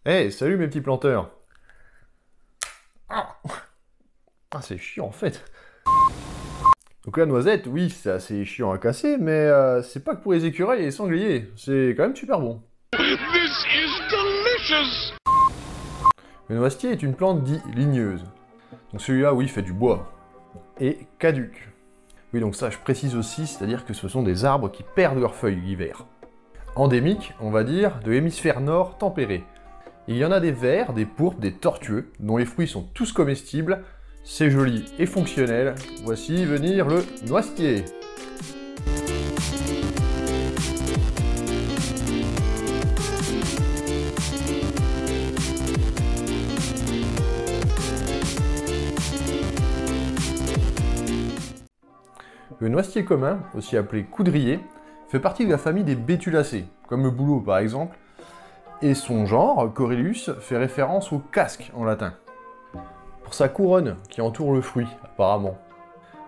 Hey, salut mes petits planteurs. Ah, c'est chiant en fait. Donc la noisette, oui, c'est assez chiant à casser, mais c'est pas que pour les écureuils et les sangliers. C'est quand même super bon. This is delicious! Le noisetier est une plante dite ligneuse. Donc celui-là, oui, fait du bois. Et caduc. Oui, donc ça, je précise aussi, c'est-à-dire que ce sont des arbres qui perdent leurs feuilles l'hiver. Endémique, on va dire, de l'hémisphère nord tempéré. Il y en a des verts, des pourpres, des tortueux, dont les fruits sont tous comestibles. C'est joli et fonctionnel. Voici venir le noisetier. Le noisetier commun, aussi appelé coudrier, fait partie de la famille des bétulacées, comme le bouleau par exemple, et son genre, Corylus, fait référence au casque en latin. Pour sa couronne qui entoure le fruit, apparemment.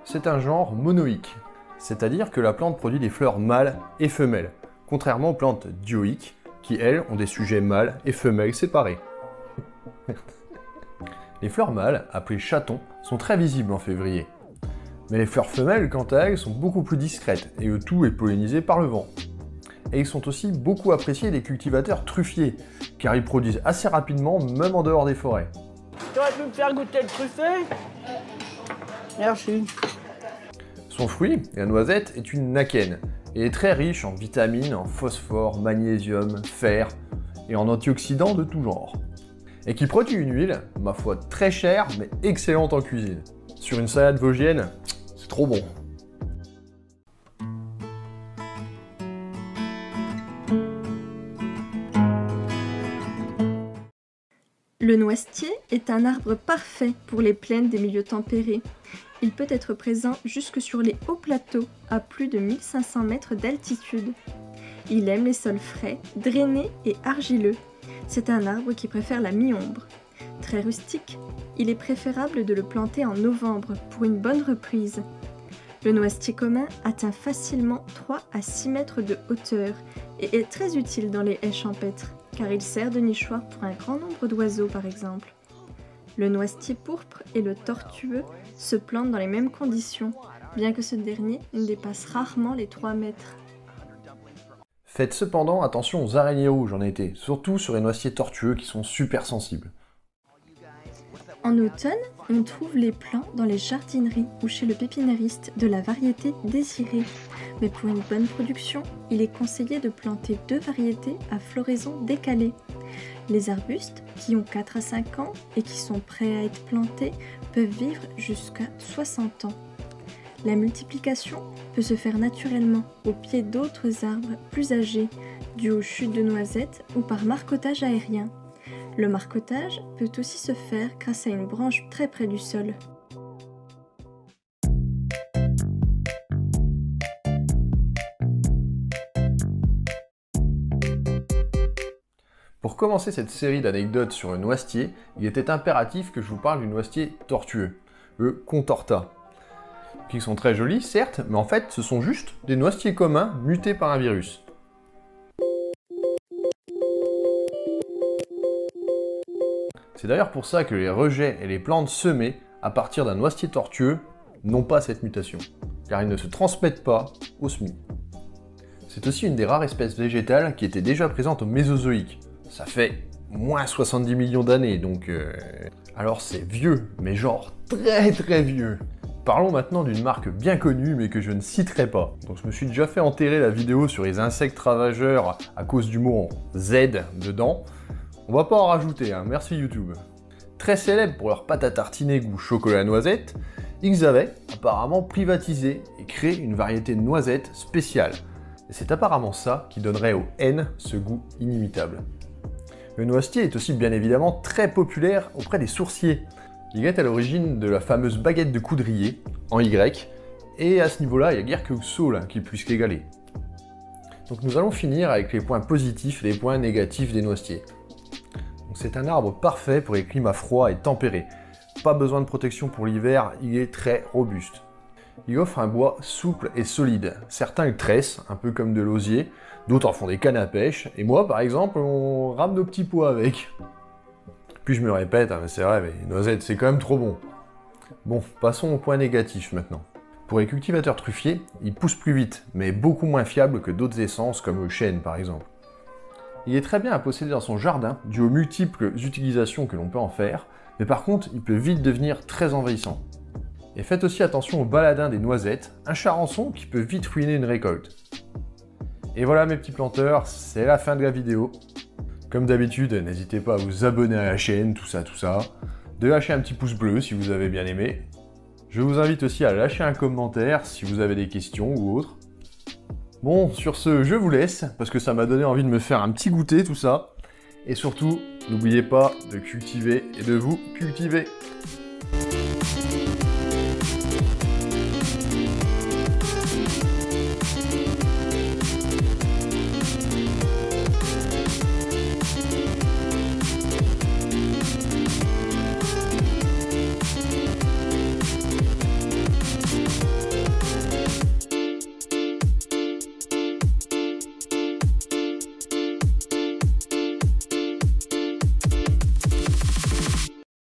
C'est un genre monoïque, c'est-à-dire que la plante produit des fleurs mâles et femelles, contrairement aux plantes dioïques, qui elles ont des sujets mâles et femelles séparés. Les fleurs mâles, appelées chatons, sont très visibles en février. Mais les fleurs femelles, quant à elles, sont beaucoup plus discrètes, et le tout est pollinisé par le vent. Et ils sont aussi beaucoup appréciés des cultivateurs truffiers, car ils produisent assez rapidement, même en dehors des forêts. Tu aurais pu me faire goûter le truffé? Merci. Son fruit, la noisette, est une akène, et est très riche en vitamines, en phosphore, magnésium, fer, et en antioxydants de tout genre. Et qui produit une huile, ma foi très chère, mais excellente en cuisine. Sur une salade vosgienne, c'est trop bon. Le noisetier est un arbre parfait pour les plaines des milieux tempérés. Il peut être présent jusque sur les hauts plateaux, à plus de 1500 mètres d'altitude. Il aime les sols frais, drainés et argileux. C'est un arbre qui préfère la mi-ombre. Très rustique, il est préférable de le planter en novembre pour une bonne reprise. Le noisetier commun atteint facilement 3 à 6 mètres de hauteur et est très utile dans les haies champêtres, car il sert de nichoir pour un grand nombre d'oiseaux par exemple. Le noisetier pourpre et le tortueux se plantent dans les mêmes conditions, bien que ce dernier ne dépasse rarement les 3 mètres. Faites cependant attention aux araignées rouges en été, surtout sur les noisetiers tortueux qui sont super sensibles. En automne, on trouve les plants dans les jardineries ou chez le pépinériste de la variété désirée. Mais pour une bonne production, il est conseillé de planter 2 variétés à floraison décalée. Les arbustes, qui ont 4 à 5 ans et qui sont prêts à être plantés, peuvent vivre jusqu'à 60 ans. La multiplication peut se faire naturellement au pied d'autres arbres plus âgés, dû aux chutes de noisettes ou par marcottage aérien. Le marcottage peut aussi se faire grâce à une branche très près du sol. Pour commencer cette série d'anecdotes sur le noisetier, il était impératif que je vous parle du noisetier tortueux, le contorta. Qui sont très jolis, certes, mais en fait, ce sont juste des noisetiers communs mutés par un virus. C'est d'ailleurs pour ça que les rejets et les plantes semées à partir d'un noisetier tortueux n'ont pas cette mutation, car ils ne se transmettent pas aux semis. C'est aussi une des rares espèces végétales qui était déjà présente au Mésozoïque. Ça fait moins 70 millions d'années, donc... Alors c'est vieux, mais genre très très vieux. Parlons maintenant d'une marque bien connue, mais que je ne citerai pas. Donc je me suis déjà fait enterrer la vidéo sur les insectes ravageurs à cause du mot Z dedans. On va pas en rajouter, hein, merci YouTube. Très célèbres pour leur pâte à tartiner goût chocolat noisette, ils avaient apparemment privatisé et créé une variété de noisettes spéciale. Et c'est apparemment ça qui donnerait au N ce goût inimitable. Le noisetier est aussi bien évidemment très populaire auprès des sourciers. Il est à l'origine de la fameuse baguette de coudrier, en Y, et à ce niveau-là, il n'y a guère que le saule qui puisse l'égaler. Donc nous allons finir avec les points positifs et les points négatifs des noisetiers. C'est un arbre parfait pour les climats froids et tempérés. Pas besoin de protection pour l'hiver, il est très robuste. Il offre un bois souple et solide. Certains le tressent, un peu comme de l'osier, d'autres en font des cannes à pêche, et moi par exemple, on rame nos petits pois avec. Puis je me répète, hein, mais c'est vrai, mais les noisettes c'est quand même trop bon. Bon, passons au point négatif maintenant. Pour les cultivateurs truffiers, ils poussent plus vite, mais beaucoup moins fiables que d'autres essences comme le chêne par exemple. Il est très bien à posséder dans son jardin, dû aux multiples utilisations que l'on peut en faire, mais par contre, il peut vite devenir très envahissant. Et faites aussi attention au baladin des noisettes, un charançon qui peut vite ruiner une récolte. Et voilà mes petits planteurs, c'est la fin de la vidéo. Comme d'habitude, n'hésitez pas à vous abonner à la chaîne, tout ça, de lâcher un petit pouce bleu si vous avez bien aimé. Je vous invite aussi à lâcher un commentaire si vous avez des questions ou autres. Bon, sur ce, je vous laisse, parce que ça m'a donné envie de me faire un petit goûter, tout ça. Et surtout, n'oubliez pas de cultiver et de vous cultiver.